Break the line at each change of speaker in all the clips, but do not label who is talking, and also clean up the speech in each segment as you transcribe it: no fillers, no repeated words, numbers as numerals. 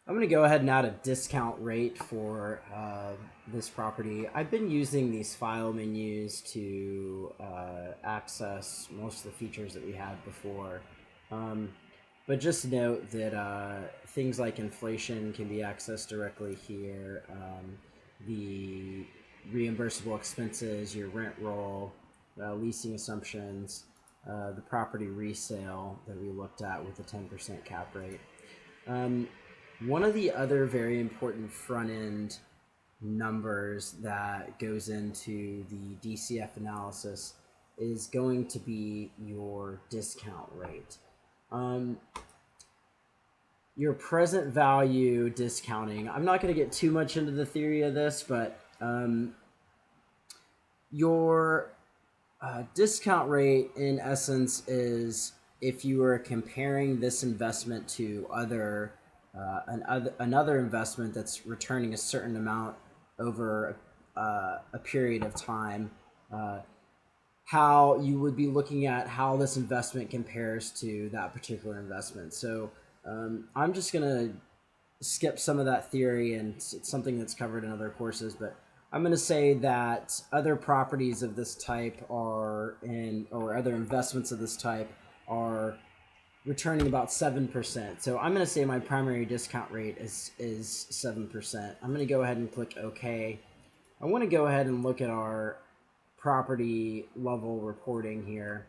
I'm going to go ahead and add a discount rate for this property. I've been using these file menus to access most of the features that we had before. Um, but just note that things like inflation can be accessed directly here. The reimbursable expenses, your rent roll, leasing assumptions, the property resale that we looked at with the 10% cap rate. One of the other very important front end numbers that goes into the DCF analysis is going to be your discount rate. Your present value discounting. I'm not going to get too much into the theory of this, but your discount rate in essence is if you were comparing this investment to another investment that's returning a certain amount over a period of time, how you would be looking at how this investment compares to that particular investment. So I'm just going to skip some of that theory, and it's something that's covered in other courses, but I'm going to say that other properties of this type or other investments of this type are returning about 7%. So I'm going to say my primary discount rate is 7%. I'm going to go ahead and click OK. I want to go ahead and look at our property level reporting here.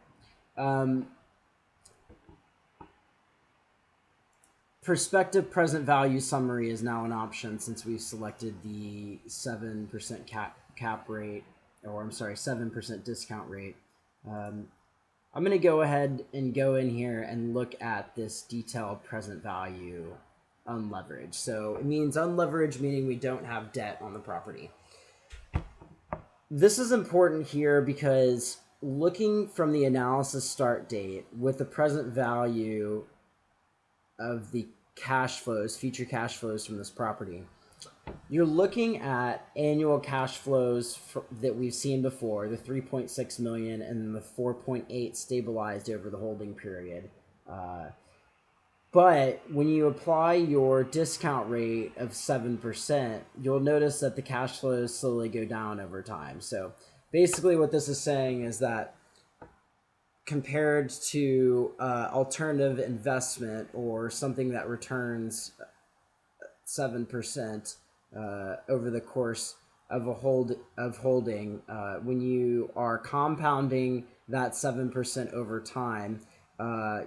Prospective present value summary is now an option since we've selected the 7% cap rate, or I'm sorry, 7% discount rate. I'm going to go ahead and go in here and look at this detailed present value unleveraged. So it means unleveraged, meaning we don't have debt on the property. This is important here because looking from the analysis start date with the present value of the cash flows, future cash flows from this property, you're looking at annual cash flows that we've seen before, the 3.6 million and the 4.8 stabilized over the holding period. But when you apply your discount rate of 7%, you'll notice that the cash flows slowly go down over time. So basically what this is saying is that compared to alternative investment or something that returns 7% over the course of holding, when you are compounding that 7% over time,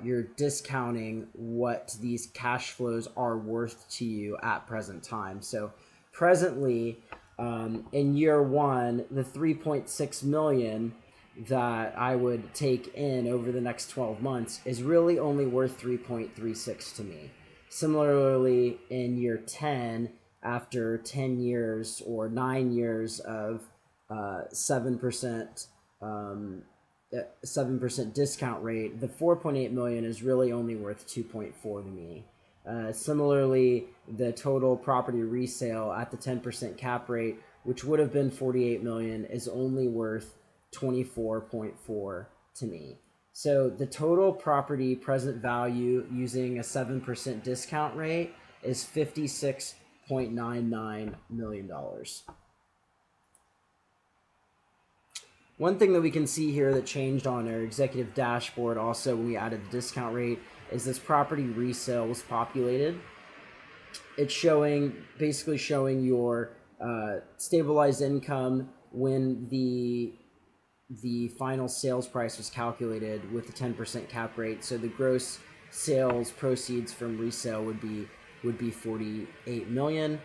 you're discounting what these cash flows are worth to you at present time. So presently, in year one, the 3.6 million that I would take in over the next 12 months is really only worth 3.36 to me. Similarly, in year 10, after 10 years or 9 years of 7% 7% discount rate, the 4.8 million is really only worth 2.4 to me. Similarly, the total property resale at the 10% cap rate, which would have been 48 million, is only worth 24.4 to me. So the total property present value using a 7% discount rate is $56.99 million. One thing that we can see here that changed on our executive dashboard also when we added the discount rate is this property resale was populated. It's basically showing your stabilized income when the final sales price was calculated with the 10% cap rate. So the gross sales proceeds from resale would be 48 million.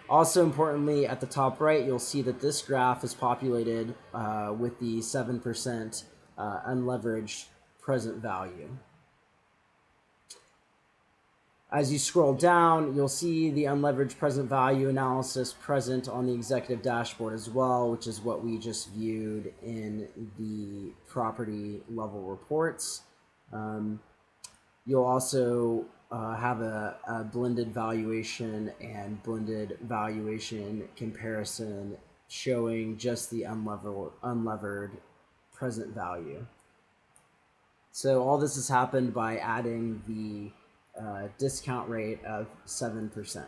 Also importantly, at the top right, you'll see that this graph is populated with the 7% unleveraged present value. As you scroll down, you'll see the unleveraged present value analysis present on the executive dashboard as well, which is what we just viewed in the property level reports. You'll also have a blended valuation and blended valuation comparison showing just the unlevered present value. So all this has happened by adding the discount rate of 7%.